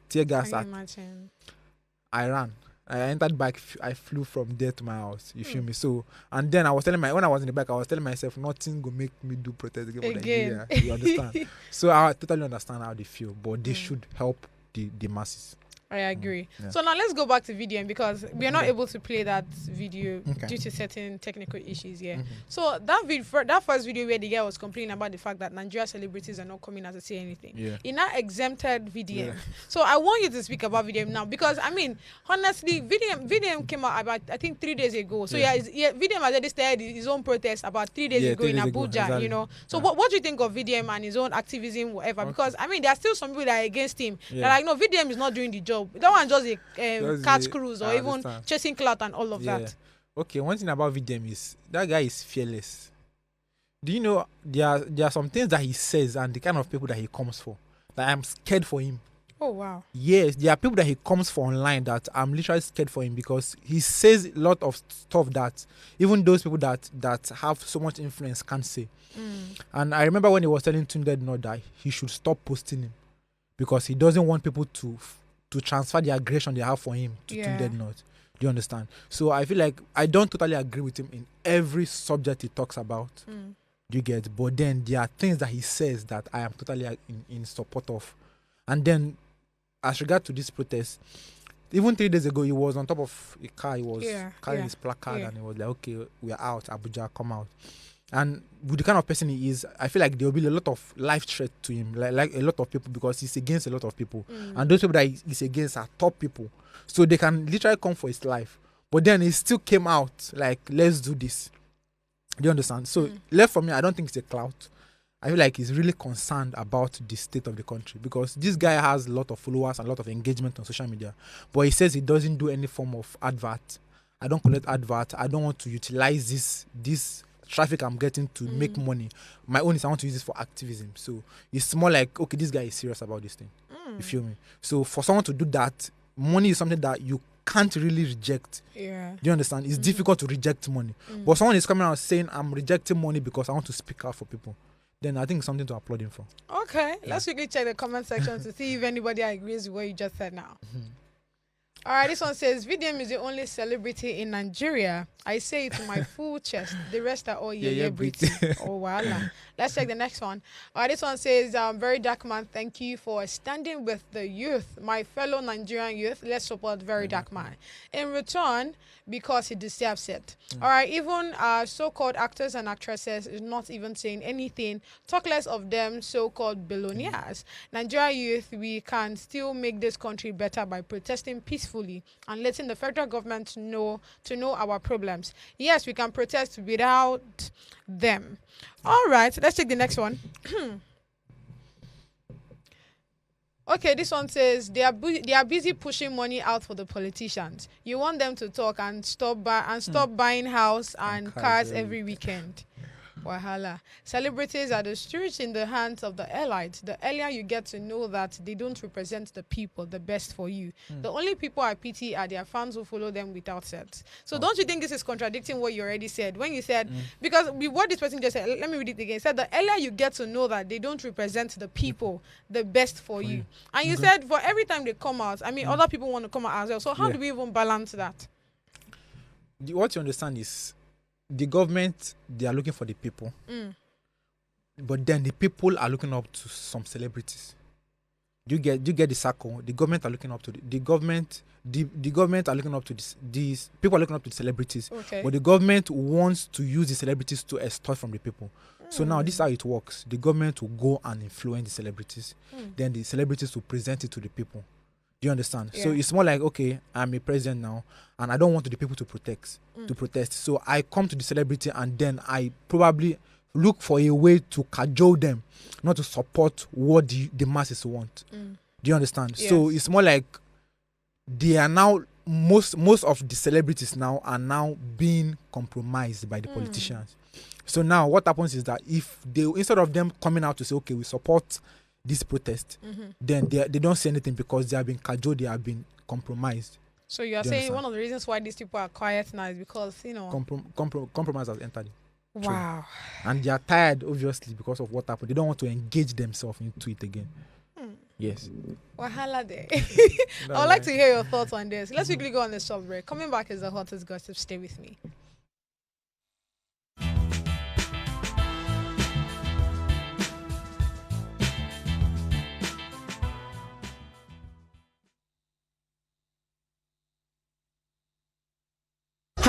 I ran. I entered back. I flew from there to my house. You feel me? So, and then when I was in the back, I was telling myself, nothing will make me do protest again. Nigeria. You understand? So I totally understand how they feel, but they should help the masses. I agree. Yeah. So now let's go back to VDM because we are not able to play that video Okay. due to certain technical issues. Yeah. So that first video where the guy was complaining about the fact that Nigeria celebrities are not coming out to say anything. Yeah. He now exempted VDM. Yeah. So I want you to speak about VDM now because I mean honestly, VDM came out about I think 3 days ago. So Yeah. VDM has already started his own protest about 3 days Yeah, ago 3 in days ago, Abuja. exactly. You know. So Yeah. what do you think of VDM and his own activism, whatever? Okay. Because I mean there are still some people that are against him. Yeah. They're like, no, VDM is not doing the job. That one just a Just catch the- cruise or I even understand. chasing clout and all of Yeah. that. Okay, one thing about VDM is that guy is fearless. Do you know there are some things that he says and the kind of people that he comes for that I'm scared for him. Oh wow. Yes, there are people that he comes for online that I'm literally scared for him because he says a lot of stuff that even those people that have so much influence can't say. And I remember when he was telling Tunde Nod that he should stop posting him because he doesn't want people to transfer the aggression they have for him to Tunde Nod. Do you understand? So I feel like I don't totally agree with him in every subject he talks about. Do you get? But then there are things that he says that I am totally in support of. And then as regard to this protest, even 3 days ago, he was on top of a car. He was carrying his placard and he was like, okay, we are out. Abuja, come out. And with the kind of person he is, I feel like there will be a lot of life threat to him, like a lot of people, because he's against a lot of people. And those people that he's against are top people. So they can literally come for his life. But then he still came out like, let's do this. Do you understand? So left for me, I don't think it's a clout. I feel like he's really concerned about the state of the country because this guy has a lot of followers and a lot of engagement on social media. But he says he doesn't do any form of advert. I don't collect advert. I don't want to utilize this traffic I'm getting to make money. My own is I want to use this for activism. So it's more like, okay, this guy is serious about this thing. You feel me? So for someone to do that, money is something that you can't really reject. Yeah. Do you understand? It's difficult to reject money. But someone is coming out saying, I'm rejecting money because I want to speak out for people. Then I think it's something to applaud him for. Okay. Let's quickly check the comment section to see if anybody agrees with what you just said now. All right, this one says, VDM is the only celebrity in Nigeria. I say it to my full chest. The rest are all Briti. Oh, wow. Let's check the next one. All right, this one says, Very Dark Man, thank you for standing with the youth. My fellow Nigerian youth, let's support Very Dark Man. In return, because he deserves it. All right, even so-called actors and actresses is not even saying anything. Talk less of them so-called billionaires. Nigeria youth, we can still make this country better by protesting peacefully and letting the federal government know our problems. Yes, we can protest without them. All right, let's take the next one. Okay, this one says they are busy pushing money out for the politicians. You want them to talk and stop buying house and cars every weekend. Wahala. Celebrities are the stewards in the hands of the elites. The earlier you get to know that they don't represent the people, the best for you. The only people I pity are their fans who follow them without sense. So don't you think this is contradicting what you already said? When you said, because what this person just said, let me read it again. It said the earlier you get to know that they don't represent the people, the best for you. And you said for every time they come out, I mean, other people want to come out as well. So how do we even balance that? What you understand is, the government, they are looking for the people, but then the people are looking up to some celebrities. Do you get the circle? The government are looking up to the government. The government are looking up to these people are looking up to the celebrities. Okay. But the government wants to use the celebrities to extort from the people. So now this is how it works. The government will go and influence the celebrities. Then the celebrities will present it to the people. Do you understand? Yeah. So it's more like, okay, I'm a president now, and I don't want the people to protest. So I come to the celebrity, and then I probably look for a way to cajole them, not to support what the masses want. Do you understand? Yes. So it's more like they are now most of the celebrities now are now being compromised by the politicians. So now what happens is that if they, instead of them coming out to say, okay, we support this protest, then they don't say anything because they have been cajoled, they have been compromised. So you are Do you saying understand? one of the reasons why these people are quiet now is because, you know. Compromise has entered. Wow. And they are tired, obviously, because of what happened. They don't want to engage themselves into it again. Yes. Wahala there. I would like to hear your thoughts on this. Let's quickly go on the short break. Coming back is the hottest gossip. Stay with me.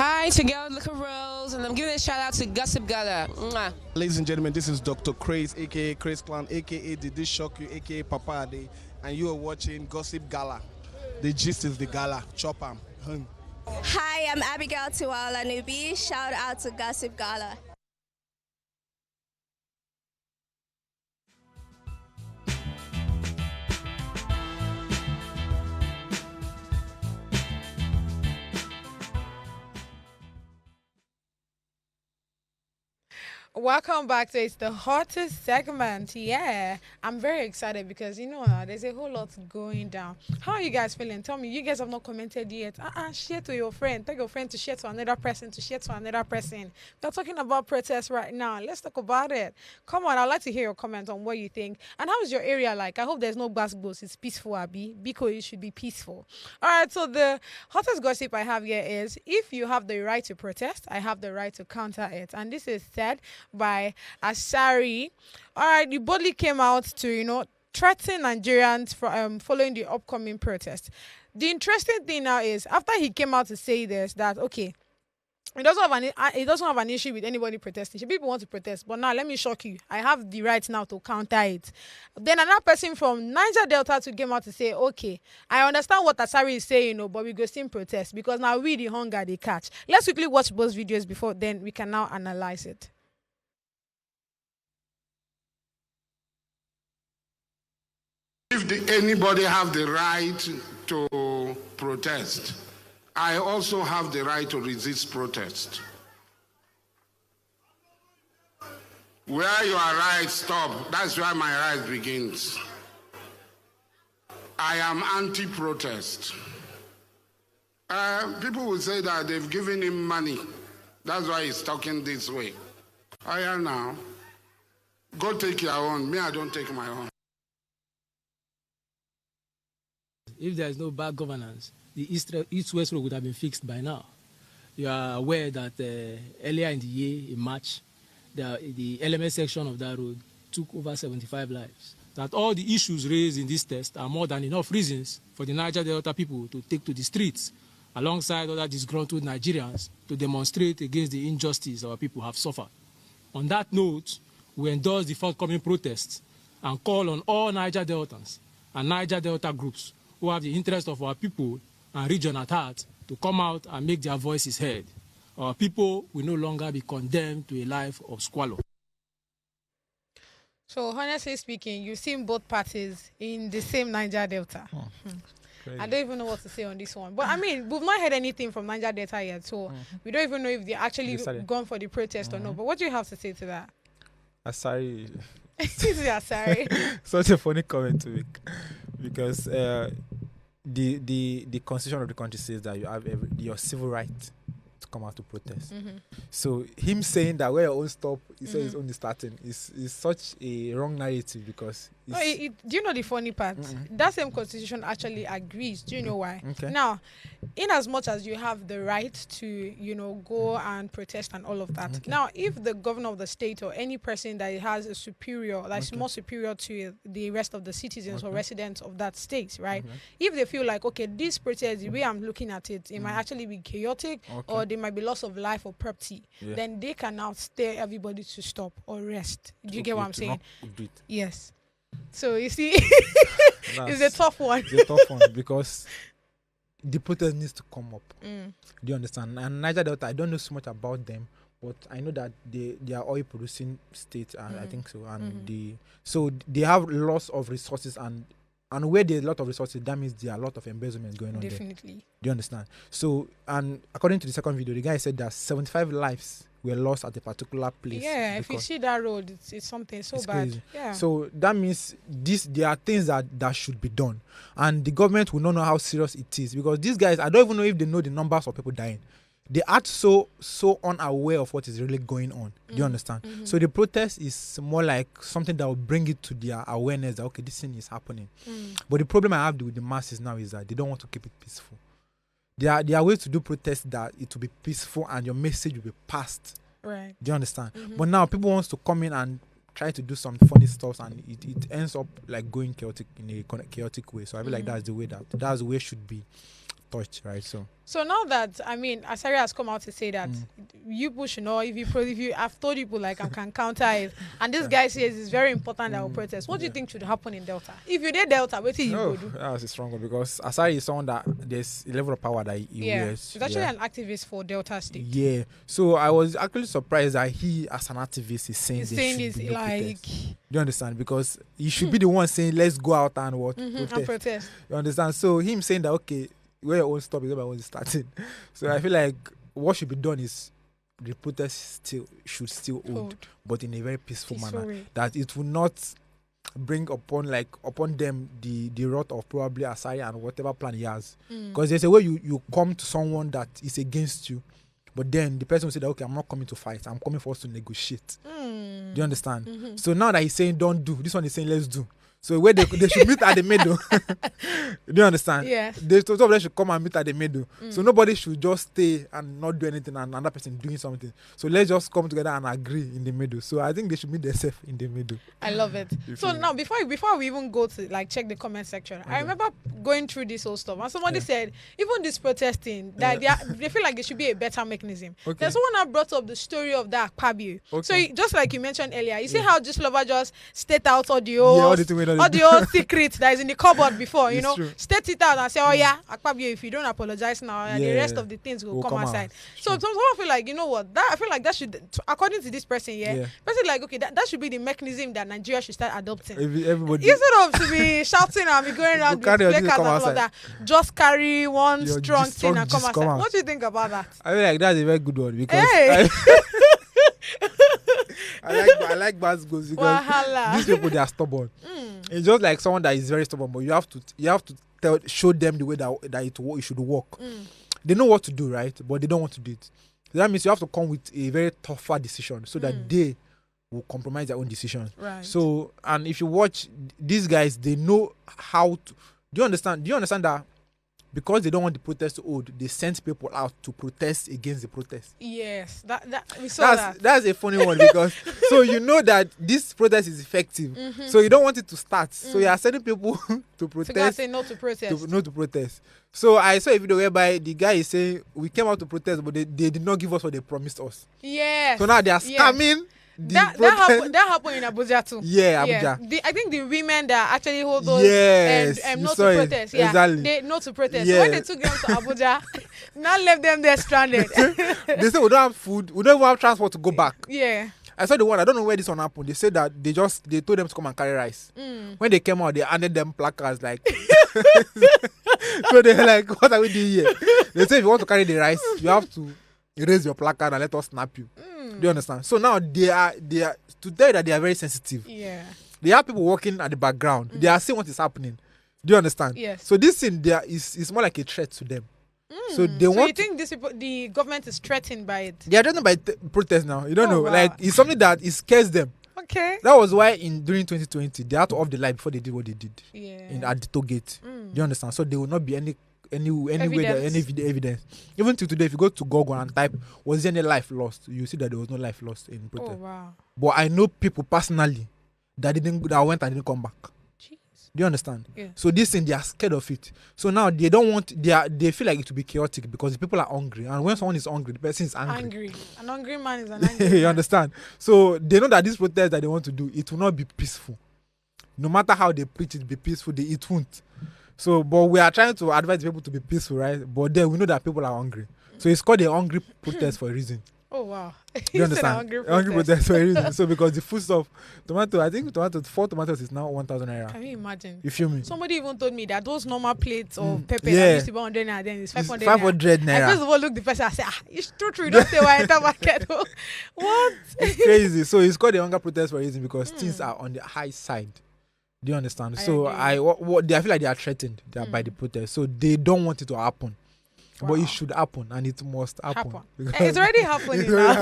Hi, it's your girl, Looker Rose, and I'm giving a shout out to Gossip Gala. Mwah. Ladies and gentlemen, this is Dr. Craze, aka Craze Clown, aka Did This Shock You, aka Papa Ade, and you are watching Gossip Gala. The gist is the gala. Chop 'em. Hi, I'm Abigail Tiwala Nubi. Shout out to Gossip Gala. Welcome back to It's the Hottest segment. Yeah, I'm very excited because there's a whole lot going down. How are you guys feeling? Tell me, you guys have not commented yet. Share to your friend. Tell your friend to share to another person, to share to another person. We're talking about protests right now. Let's talk about it. Come on, I'd like to hear your comment on what you think. And how is your area like? I hope there's no basketballs. It's peaceful, Abby. Because it should be peaceful. All right, so the hottest gossip I have here is, if you have the right to protest, I have the right to counter it. And this is said by Asari. All right, he boldly came out to, threaten Nigerians for following the upcoming protest. The interesting thing now is, after he came out to say this, that okay, he doesn't have an issue with anybody protesting. People want to protest, but now let me shock you. I have the right now to counter it. Then another person from Niger Delta to came out to say, okay, I understand what Asari is saying, but we go still protest because now we the hunger they catch. Let's quickly watch both videos before then we can now analyze it. If anybody have the right to protest, I also have the right to resist protest. Where your rights stop, that's where my right begins. I am anti-protest. People will say that they've given him money. That's why he's talking this way. I am now. Go take your own. Me, I don't take my own. If there is no bad governance, the East-West Road would have been fixed by now. You are aware that earlier in the year, in March, the LMS section of that road took over 75 lives. That all the issues raised in this test are more than enough reasons for the Niger Delta people to take to the streets alongside other disgruntled Nigerians to demonstrate against the injustice our people have suffered. On that note, we endorse the forthcoming protests and call on all Niger Deltans and Niger Delta groups who have the interest of our people and region at heart to come out and make their voices heard. Our people will no longer be condemned to a life of squalor. So, honestly speaking, you've seen both parties in the same Niger Delta. I don't even know what to say on this one. But, I mean, we've not heard anything from Niger Delta yet, so we don't even know if they're actually gone for the protest or not. But what do you have to say to that? Asari. Asari. Such a funny comment to make. Because the constitution of the country says that you have your civil right to come out to protest. So him saying that where your own stop, he says it's only starting, is such a wrong narrative because do you know the funny part? That same constitution actually agrees. Do you know why? Okay. Now, in as much as you have the right to, go and protest and all of that. Now, if the governor of the state or any person that has a superior, that's more superior to the rest of the citizens or residents of that state, right? If they feel like, okay, this protest, the way I'm looking at it, it might actually be chaotic or there might be loss of life or property, then they can now stay everybody to stop or rest. Do you get what I'm saying? Yes. So you see, it's a tough one. It's a tough one because the protest needs to come up. Do you understand? And Niger Delta, I don't know so much about them, but I know that they are oil producing state, and I think so. And so they have lots of resources, and where there's a lot of resources, that means there are a lot of embezzlement going on. Definitely. Do you understand? So, and according to the second video, the guy said that 75 lives were lost at a particular place. Yeah, if you see that road, it's something so bad. Crazy. Yeah. So that means there are things that should be done, and the government will not know how serious it is because these guys, I don't even know if they know the numbers of people dying. They act so unaware of what is really going on. Do you understand? So the protest is more like something that will bring it to their awareness that okay, this thing is happening. But the problem I have with the masses now is that they don't want to keep it peaceful. There are ways to do protests that it will be peaceful and your message will be passed. Right. Do you understand? But now people want to come in and try to do some funny stuff and it ends up like going chaotic in a chaotic way. So I feel like that's the way it should be. touch, right? So now that, I mean, Asari has come out to say that you people should know, if you I've told people like I can counter it, and this guy says it's very important that we protest. What do you think should happen in Delta? If you did Delta, what do you go do? That's a strong one, because Asari is someone that there's a level of power that he wears. He's actually an activist for Delta State. Yeah. So I was actually surprised that he, as an activist, is saying this like. Do you understand? Because he should be the one saying, let's go out and protest. You understand? So him saying that, okay, where your own stop is where my own is starting. So I feel like what should be done is the protest should still hold, but in a very peaceful manner. Way. That it will not bring upon them the wrath of probably Asari and whatever plan he has. Because there's a way you come to someone that is against you, but then the person will say that, okay, I'm not coming to fight, I'm coming for us to negotiate. Do you understand? So now that he's saying don't do, this one is saying let's do. So where they should meet at the middle. Do you understand? Yeah. They should come and meet at the middle. So nobody should just stay and not do anything and another person doing something. So let's just come together and agree in the middle. So I think they should meet themselves in the middle. I love it. So now before we even go to like check the comment section, I remember going through this whole stuff and somebody said even this protesting that they feel like there should be a better mechanism. There's someone that brought up the story of that Akpabio. So just like you mentioned earlier, you see how this lover just state out all the old secrets that is in the cupboard before, you know, state it out and say, oh yeah, Akpabio, if you don't apologize now, the rest of the things will come outside. So someone feel like, you know what, I feel like that should, according to this person, person like, okay, that should be the mechanism that Nigeria should start adopting. Everybody, instead of to be shouting and be going around with placards and all of that, just carry one strong thing and come outside. What do you think about that? I feel like that's a very good one, because I like Basgos because these people, they are stubborn. It's just like someone that is very stubborn, but you have to show them the way that it should work. They know what to do, right? But they don't want to do it. So that means you have to come with a very tougher decision so that they will compromise their own decisions. Right. So, and if you watch these guys, they know how to. Do you understand? Do you understand that? Because they don't want the protest to hold, they send people out to protest against the protest. Yes, we saw that. That's a funny one, because so you know that this protest is effective, so you don't want it to start. So you are sending people to protest. To say no to protest. No to protest. So I saw a video whereby the guy is saying we came out to protest, but they did not give us what they promised us. Yes. So now they are scamming. That happened in Abuja too. Yeah, Abuja. I think the women that actually hold those no to protest. Yeah, exactly. They no to protest. So when they took them to Abuja, now left them there stranded. They said we don't have food, we don't even have transport to go back. Yeah. I saw the one, I don't know where this one happened. They said that they told them to come and carry rice. When they came out, they handed them placards like so they're like, what are we doing here? They say if you want to carry the rice, you have to raise your placard and let us snap you. Do you understand? So now they are to tell you that they are very sensitive. Yeah. They have people working at the background. They are seeing what is happening. Do you understand? Yes. So this thing there is more like a threat to them. So they want. So you think the government is threatened by it? They are threatened by protest now. You don't know. Wow. Like it's something that it scares them. Okay. That was why during 2020 they had to off the light before they did what they did. Yeah. At the toll gate. Do you understand? So there will not be any evidence. Even till today, if you go to Google and type was there any life lost, you see that there was no life lost in protest. Oh wow. But I know people personally that went and didn't come back. Jeez. Do you understand? Yeah. So this thing, they are scared of it. So now they don't want, they feel like it will be chaotic because the people are hungry, and when someone is hungry, the person is angry. An hungry man is an angry you understand? So they know that this protest that they want to do, it will not be peaceful. No matter how they preach it be peaceful, it won't. So, but we are trying to advise people to be peaceful, right? But then we know that people are hungry. So it's called a hungry protest for a reason. Oh, wow. You understand? Hungry protest for a reason. So because the food stuff, I think 4 tomatoes is now 1,000 naira. Can you imagine? You feel me? Somebody even told me that those normal plates of pepper that used to be 100 naira, then it's 500 naira. 500 naira. I first of all look the person and say, it's true. You don't say why I enter market. What? It's crazy. So it's called a hunger protest for a reason because things are on the high side. Do you understand? I feel like they are threatened by the protest, so they don't want it to happen. Wow. But it should happen, and it must happen. It's already happening now. All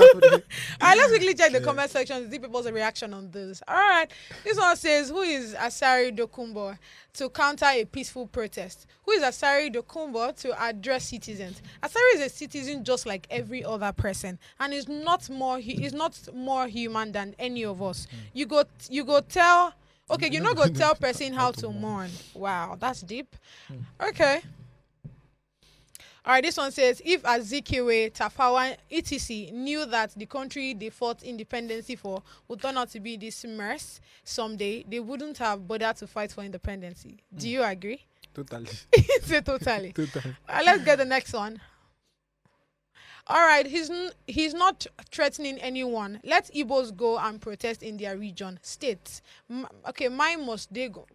right, let's quickly check the comment section to see people's reaction on this. All right, this one says, who is Asari Dokubo to counter a peaceful protest? Who is Asari Dokubo to address citizens? Asari is a citizen just like every other person, and is not more human than any of us. You go tell. Okay, you're not going to tell person how to mourn. Wow, that's deep. Okay. All right, this one says, if Azikiwe, Tafawa, etc. knew that the country they fought independency for would turn out to be this mess someday, they wouldn't have bothered to fight for independency. Do you agree? Totally. Say totally. Totally. Let's get the next one. All right, he's not threatening anyone. Let Igbos go and protest in their region, states. Okay, mine must they go?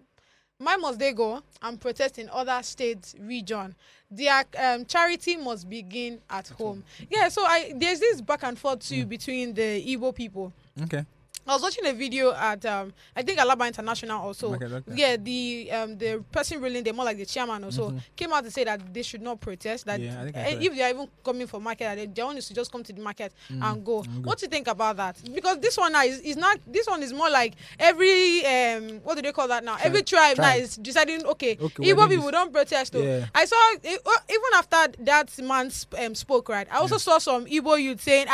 Why must they go and protest in other states, region? Their charity must begin at home. Yeah, so there's this back and forth too between the Igbo people. Okay. I was watching a video at I think Allahbura International also. Okay. Yeah, the person ruling, the more like the chairman also came out to say that they should not protest. That I think if they are even coming for market, they want to just come to the market and go. What do you think about that? Because this one now is not. This one is more like every what do they call that now? Every tribe now is deciding. Okay, Igbo people don't protest. Yeah. I saw even after that man spoke, right? I also saw some Igbo youth saying,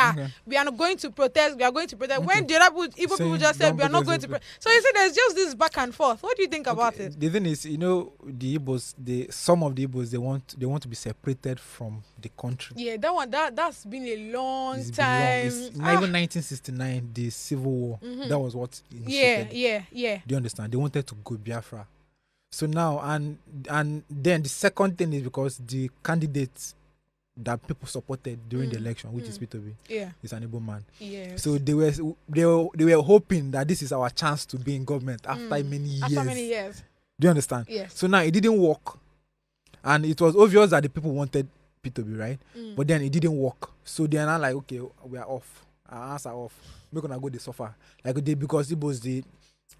we are not going to protest. We are going to protest. When the other Igbo people just said we are not going to. So you see, there's just this back and forth. What do you think about it? The thing is, the Igbos, some of the Igbos, they want to be separated from the country. Yeah, that's been a long It's time. been long. It's not even 1969, the Civil War. That was what initiated. Yeah. Do you understand? They wanted to go Biafra. So now, and then the second thing is because the candidates that people supported during the election, which is P2B, is an Igbo man. Yes. So they were hoping that this is our chance to be in government after many years. After many years. Do you understand? Yes. So now it didn't work, and it was obvious that the people wanted P2B, right? But then it didn't work. So they are now like, okay, we are off. Our hands are off. We're gonna go. They suffer because Igbos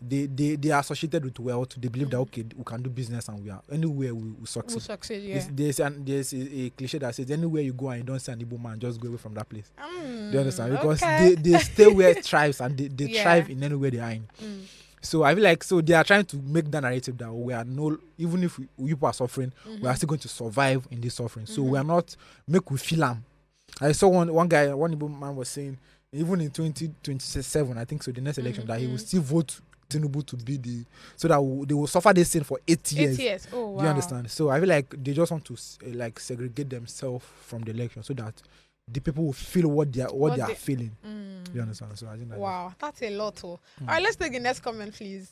they are associated with wealth. They believe that okay, we can do business and we are anywhere we succeed. We'll succeed, yeah. There's a cliche that says anywhere you go and you don't see an Igbo man, just go away from that place. Do you understand? Because they stay where tribes and they thrive in anywhere they are in. So I feel like they are trying to make that narrative that we are even if we people are suffering, we are still going to survive in this suffering. So we are not we feel them. I saw one Igbo man was saying even in 2027, I think so, the next election, that he will still vote Tinubu to be so that they will suffer this sin for 8 years. 8 years. Oh, wow. Do you understand? So I feel like they just want to segregate themselves from the election so that the people will feel what they are feeling. Do you understand? So I think that's a lot. All right, let's take the next comment, please.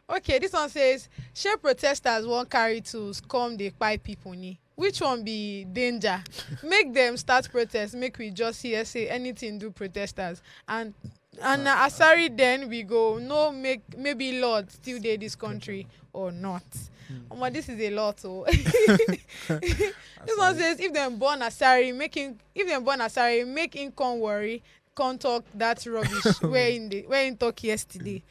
Okay, this one says, share protesters won't carry tools, come they buy people ni. Which one be danger? Make them start protest, make we just hear say anything do protesters. And Asari then we go, no, maybe Lord still there this country or not. This is a lot. This one says, if them born Asari, make income worry. Can't talk that rubbish where in talk yesterday.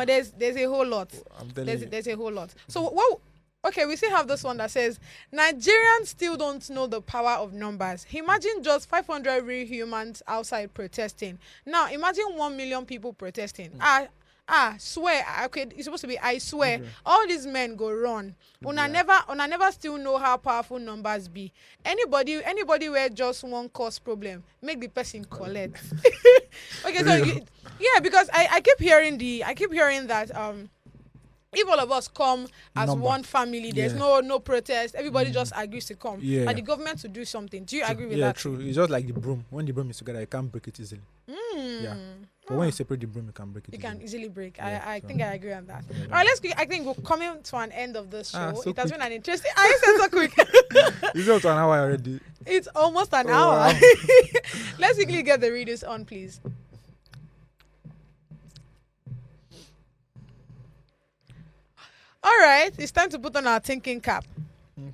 There's a whole lot. There's a whole lot. So what? Okay, we still have this one that says Nigerians still don't know the power of numbers. Imagine just 500 real humans outside protesting. Now imagine 1 million people protesting. Swear. Okay, it's supposed to be I swear. Okay. All these men go run. Una never still know how powerful numbers be. Anybody where just one cause problem, make the person collect. Okay, so because I keep hearing that if all of us come as one family, there's no protest, everybody just agrees to come. And the government to do something. Do you agree with that? Yeah, true. It's just like the broom. When the broom is together, you can't break it easily. Yeah. But when you separate the broom, you can break it. You can easily break. Yeah, I think I agree on that. All right, I think we're coming to an end of this show. So it has been an interesting. I said so quick. It's up to an hour already. It's almost an hour. Wow. Let's quickly get the readers on, please. All right, it's time to put on our thinking cap.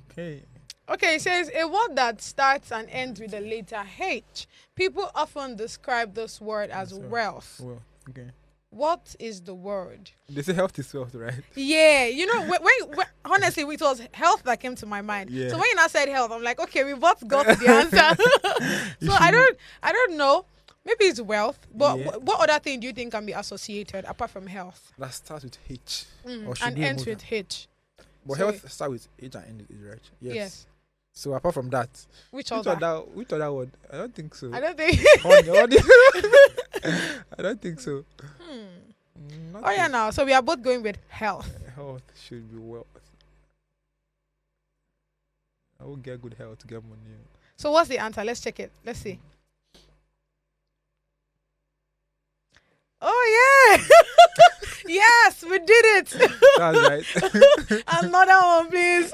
Okay, it says a word that starts and ends with the letter H. People often describe this word as wealth. Well, okay. What is the word? They say health is wealth, right? Yeah, when honestly, it was health that came to my mind. Yeah. So when you now said health, I'm like, okay, we both got the answer. So I don't know. Maybe it's wealth, but what other thing do you think can be associated apart from health? That starts with H. And ends with H. But health starts with H and ends with H, right? Yes. So apart from that, which other word? I don't think so. I don't think. I don't think so. Now. So we are both going with health. Health should be wealth. I will get good health to get money. So what's the answer? Let's check it. Let's see. Oh yeah. Yes, we did it. That's right. Another one, please.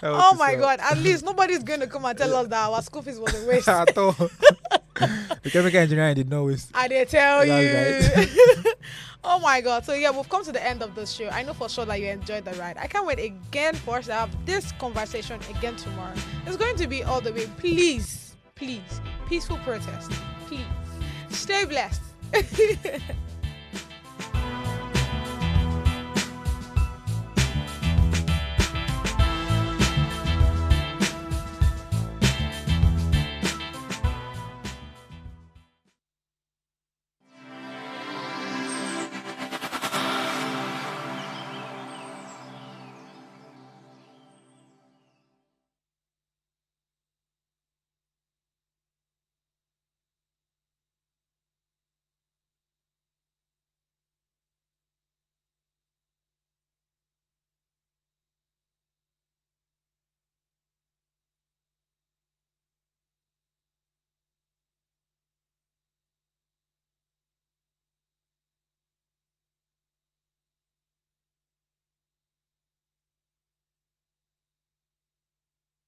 Oh my God. At least nobody's going to come and tell us that our school fees was a waste. At all. The chemical engineering did not waste. I did tell you. Right. Oh my God. So yeah, we've come to the end of the show. I know for sure that you enjoyed the ride. I can't wait again for us to have this conversation again tomorrow. It's going to be all the way. Please, peaceful protest. Please. Stay blessed.